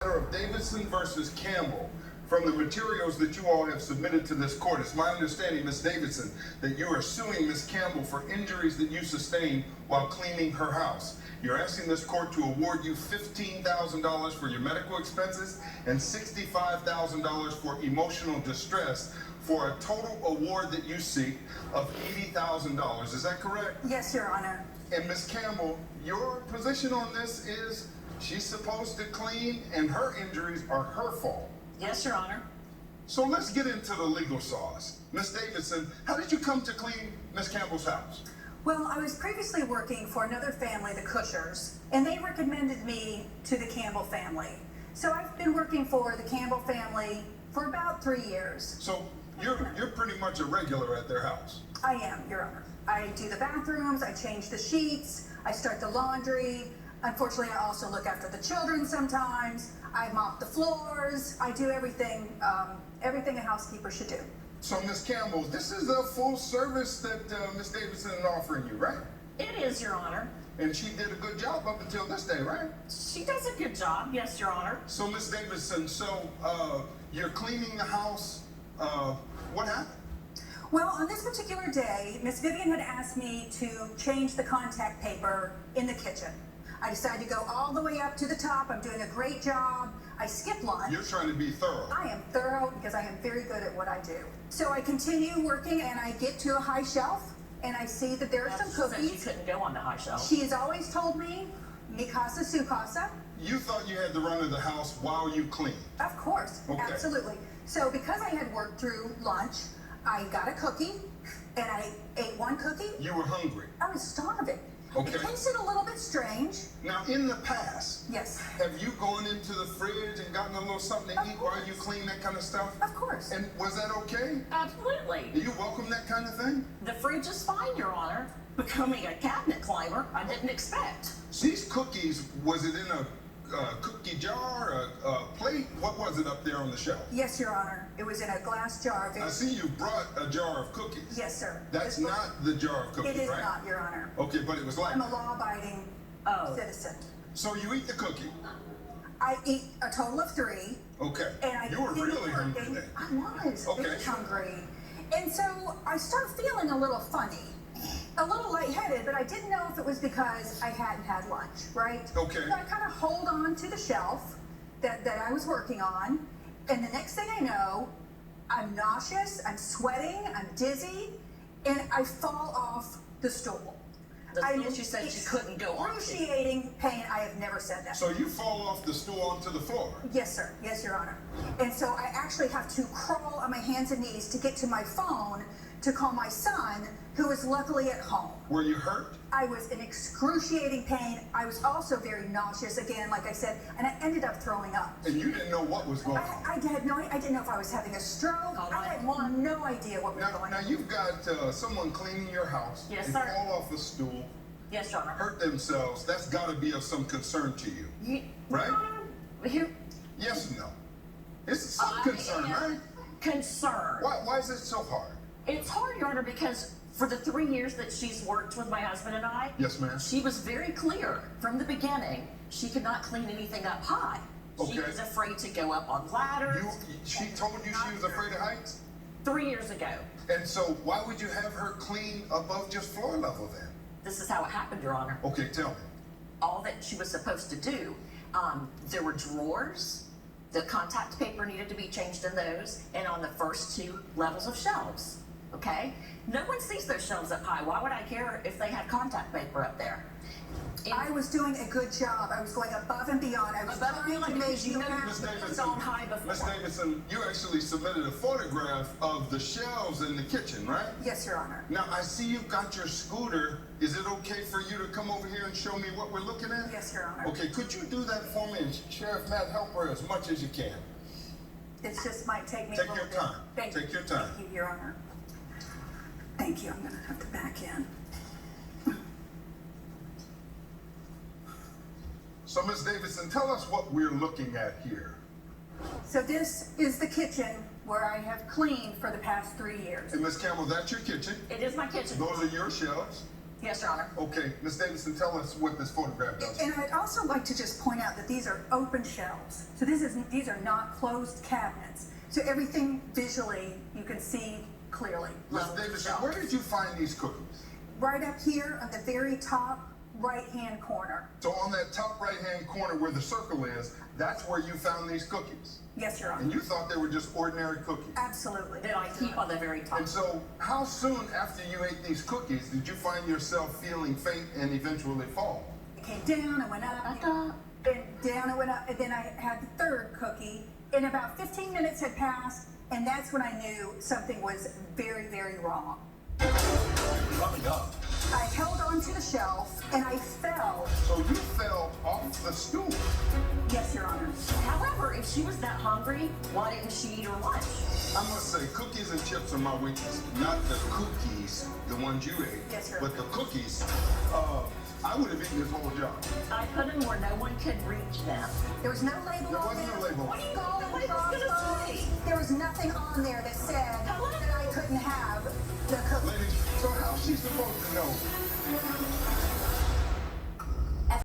Of Davidson versus Campbell. From the materials that you all have submitted to this court, it's my understanding, Ms. Davidson, that you are suing Ms. Campbell for injuries that you sustained while cleaning her house. You're asking this court to award you $15,000 for your medical expenses and $65,000 for emotional distress, for a total award that you seek of $80,000. Is that correct? Yes, Your Honor. And Ms. Campbell, your position on this is she's supposed to clean and her injuries are her fault. Yes, Your Honor. So let's get into the legal sauce. Ms. Davidson, how did you come to clean Ms. Campbell's house? Well, I was previously working for another family, the Cushers, and they recommended me to the Campbell family. So I've been working for the Campbell family for about 3 years. So you're pretty much a regular at their house. I am, Your Honor. I do the bathrooms, I change the sheets, I start the laundry. Unfortunately, I also look after the children sometimes. I mop the floors. I do everything, everything a housekeeper should do. So Ms. Campbell, this is a full service that Ms. Davidson is offering you, right? It is, Your Honor. And she did a good job up until this day, right? She does a good job, yes, Your Honor. So Ms. Davidson, you're cleaning the house. What happened? Well, on this particular day, Miss Vivian had asked me to change the contact paper in the kitchen. I decided to go all the way up to the top. I'm doing a great job. I skipped lunch. You're trying to be thorough. I am thorough because I am very good at what I do. So I continue working and I get to a high shelf and I see that there are some She said cookies. she couldn't go on the high shelf. She has always told me, mi casa, su casa. You thought you had the run of the house while you cleaned. Of course, Okay. absolutely. So because I had worked through lunch, I got a cookie and I ate one cookie. You were hungry. I was starving. Okay. It tasted a little bit strange. Now, in the past, Yes, have you gone into the fridge and gotten a little something to Of eat while you course. clean that kind of stuff? of course. And was that okay? Absolutely. Do you welcome that kind of thing? The fridge is fine, Your Honor. Becoming a cabinet climber, I didn't expect. These cookies, was it in a cookie jar, a plate? What was it up there on the shelf? Yes, Your Honor. It was in a glass jar. I see you brought a jar of cookies. Yes, sir. That's not the jar of cookies, It is right? not, Your Honor. Okay, but it was like I'm a that. law-abiding Oh. citizen. So you eat the cookie. I eat a total of 3, Okay. and I You were continue really hungry working. then. I was Okay. very hungry. And so I start feeling a little funny, a little lightheaded, but I didn't know if it was because I hadn't had lunch, right? Okay. So I kind of hold on to the shelf that I was working on, and the next thing I know, I'm nauseous, I'm sweating, I'm dizzy, and I fall off the stool. The I'm stool she said in she couldn't go on to. excruciating pain. I have never said that. So you fall off the stool onto the floor. Yes, sir. Yes, Your Honor. And so I actually have to crawl on my hands and knees to get to my phone to call my son, who is luckily at home. Were you hurt? I was in excruciating pain. I was also very nauseous, again, like I said, and I ended up throwing up. And you didn't know what was going on. I didn't know if I was having a stroke. Call I had 911. no idea what was going Now on. you've got someone cleaning your house. Yes, and sir. fall off a stool, Yes, Your Honor. hurt themselves. That's got to be of some concern to you, right? Your Honor, here, Yes or no? It's some I concern, am right? concerned. Why is it so hard? It's hard, Your Honor, because for the 3 years that she's worked with my husband and I, Yes, ma'am. she was very clear from the beginning she could not clean anything up high. She Okay. was afraid to go up on ladders. She told you she was afraid of heights? 3 years ago. And so why would you have her clean above just floor level then? This is how it happened, Your Honor. Okay, tell me. All that she was supposed to do, there were drawers. The contact paper needed to be changed in those, and on the first 2 levels of shelves. Okay? No one sees those shelves up high. Why would I care if they had contact paper up there? I was doing a good job. I was going above and beyond. I was Above and trying to beyond, make because you you know happy. Miss It's Davidson, on high before. Miss Davidson, you actually submitted a photograph of the shelves in the kitchen, right? Yes, Your Honor. Now, I see you've got your scooter. Is it okay for you to come over here and show me what we're looking at? Yes, Your Honor. Okay, could you do that for me? And Sheriff Matt, help her as much as you can. It just might take me Take a little your bit. time. Thank Take you. your time. Thank you, Your Honor. Thank you. I'm going to have to back in. So, Miss Davidson, tell us what we're looking at here. So this is the kitchen where I have cleaned for the past 3 years. And Miss Campbell, that's your kitchen. It is my kitchen. Those are your shelves. Yes, Your Honor. Okay, Ms. Davidson, tell us what this photograph does. And I'd also like to just point out that these are open shelves. So these are not closed cabinets. So everything visually you can see clearly. Ms. Level Davidson, shelf. where did you find these cookies? Right up here on the very top right-hand corner. So on that top right-hand corner where the circle is, that's where you found these cookies. Yes, Your And Honor. you thought they were just ordinary cookies. Absolutely. That I keep on the very top. And so, how soon after you ate these cookies did you find yourself feeling faint and eventually fall? It came down and went up, and down and went up, and then I had the third cookie, and about 15 minutes had passed, and that's when I knew something was very, very wrong. Coming up. I held onto the shelf, and I fell. So you fell off the stool. Yes, Your Honor. However, if she was that hungry, why didn't she eat her lunch? I must say, cookies and chips are my weakness. Not the cookies, the ones you ate, Yes, sir. but the cookies. I would have eaten this whole jar. I put them where no one could reach them. There was no label There on wasn't there. a label. What do you call the label's gonna say? There was nothing on there that said Hello? that I couldn't have the cookie. Ladies, so how's she supposed to know